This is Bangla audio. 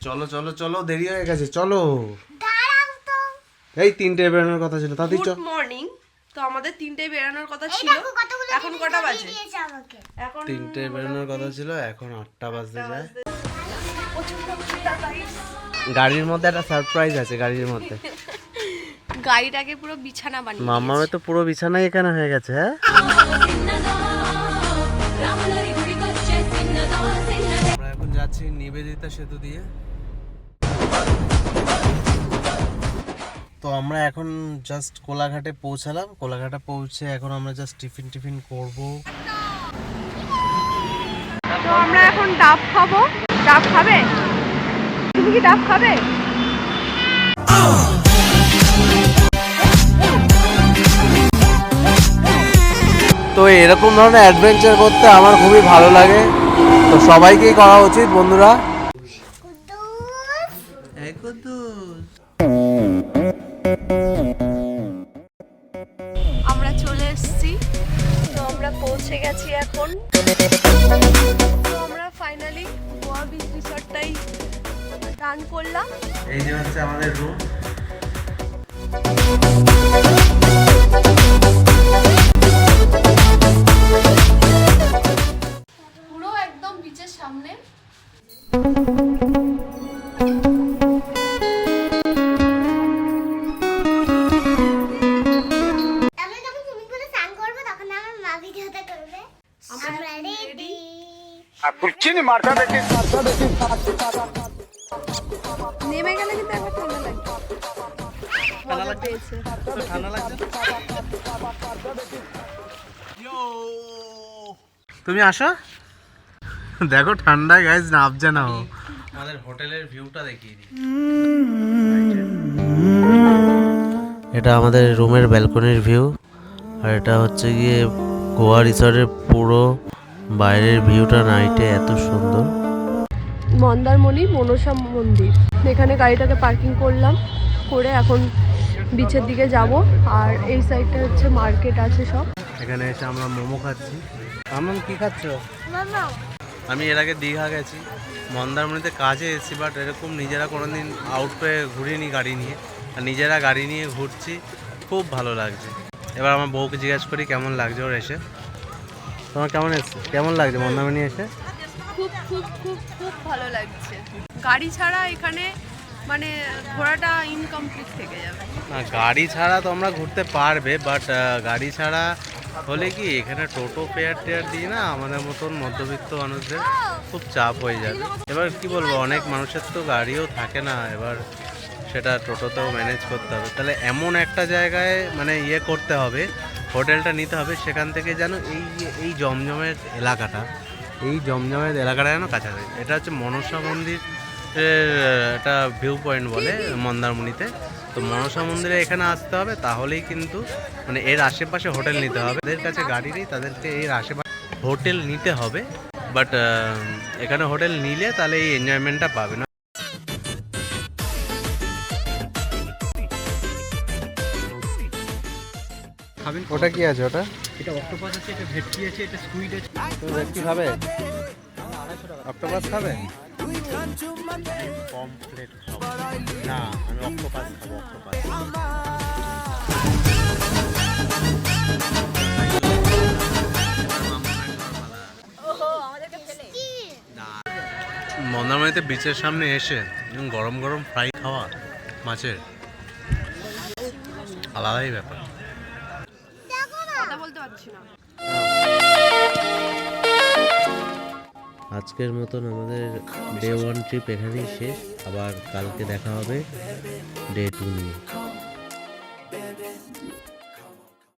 চলো চলো চলো, দেরি হয়ে গেছে, চলো। এই 3টে বেরোনোর কথা ছিল, তাড়াতাড়ি চল। Good morning. তো আমাদের 3টে বেরানোর কথা ছিল, এখন কটা বাজে? এখন 3টে বেরোনোর কথা ছিল, এখন 8টা বাজতে যায়। গাড়ির মধ্যে একটা সারপ্রাইজ আছে, গাড়ির মধ্যে গাড়িটাকে পুরো বিছানা বানিয়ে মামামে তো পুরো বিছানাই এখানে হয়ে গেছে। হ্যাঁ, আমরা এখন যাচ্ছি নিবেদিতা সেতু দিয়ে। তো আমরা এখন জাস্ট কোলাঘাটে পৌঁছালাম। কোলাঘাটে পৌঁছে এখন আমরা জাস্ট টিফিন করব। তো আমরা এখন ডাব খাবো। ডাব খাবে? তুমি কি ডাব খাবে? তো এরকম ধরনের অ্যাডভেঞ্চার করতে আমার খুবই ভালো লাগে, তো সবাইকেই করা উচিত বন্ধুরা। আমরা চলে এসেছি, তো আমরা পৌঁছে গেছি এখন। তো আমরা ফাইনালি গোয়া বিচ রিসর্টটাই রান করলাম। এই যে হচ্ছে আমাদের রুম। পুরো একদম বিচের সামনে। নেমে গেলে কিন্তু একবার ঠান্ডা লাগবে। ঠান্ডা লাগছে। তুমি আসো, দেখো ঠান্ডায় গাইজ নাবছে না ও। আমাদের হোটেলের ভিউটা দেখিয়ে দিই। এটা আমাদের রুমের ব্যালকনির ভিউ, আর এটা হচ্ছে গিয়ে গোয়া রিসর্টের পুরো বাইরের ভিউটা নাইটে এত সুন্দর। মন্দারমণি মনসা মন্দির, এখানে গাড়িটাকে পার্কিং করলাম, করে এখন বিচের দিকে যাব। আর এই সাইডটা হচ্ছে মার্কেট আছে সব। এখানে এসে আমরা মোমো খাচ্ছি। আমন কি খাচ্ছ? আমি এর আগে দীঘা গেছি, মন্দারমণিতে কাজে এসেছি, বাট এরকম নিজেরা কোনোদিন আউট হয়ে ঘুরিনি গাড়ি নিয়ে, আর নিজেরা গাড়ি নিয়ে ঘুরছি, খুব ভালো লাগছে। এবার আমার বউকে জিজ্ঞাসা করি কেমন লাগছে ওর এসে। তোমার কেমন লাগছে মন্দারমণি এসে? খুব খুব খুব খুব ভালো লাগছে। গাড়ি ছাড়া এখানে মানে ঘোরাটা ইনকমপ্লিট থেকে যাবে। না, গাড়ি ছাড়া তো আমরা ঘুরতে পারবে, বাট গাড়ি ছাড়া হলে কি এখানে টোটো ফেয়ার টেয়ার দিয়ে না আমাদের মতন মধ্যবিত্ত মানুষদের খুব চাপ হয়ে যাবে। এবার কি বলবো, অনেক মানুষের তো গাড়িও থাকে না, এবার সেটা টোটোতেও ম্যানেজ করতে হবে। তাহলে এমন একটা জায়গায় মানে করতে হবে, হোটেলটা নিতে হবে, সেখান থেকে যেন এই জমজমের এলাকাটা যেন কাছাকাছি। এটা হচ্ছে মনসা মন্দির একটা ভিউ পয়েন্ট বলে মন্দারমণিতে। তো মনসা মন্দিরে এখানে আসতে হবে, তাহলেই কিন্তু মানে এর আশেপাশে হোটেল নিতে হবে। তাদের কাছে গাড়ি নেই, তাদেরকে এর আশেপাশে হোটেল নিতে হবে, বাট এখানে হোটেল নিলে তাহলে এই এনজয়মেন্টটা পাবে না। ওটা কি আছে? ওটা এটা অক্টোপাস আছে, এটা ভেটকি আছে, এটা স্কুইড আছে। তুমি ভেটকি খাবে? অক্টোপাস খাবে? পমফ্রেট খাবো না, আমি অক্টোপাস খাবো। মন্দারমণিতে বিচের সামনে এসে গরম গরম ফ্রাই খাওয়া মাছের আলাদাই ব্যাপার। কথা বলতে পারছি না। আজকের মতন আমাদের ডে 1 ট্রিপ এখানেই শেষ। আবার কালকে দেখা হবে ডে 2 নিয়ে।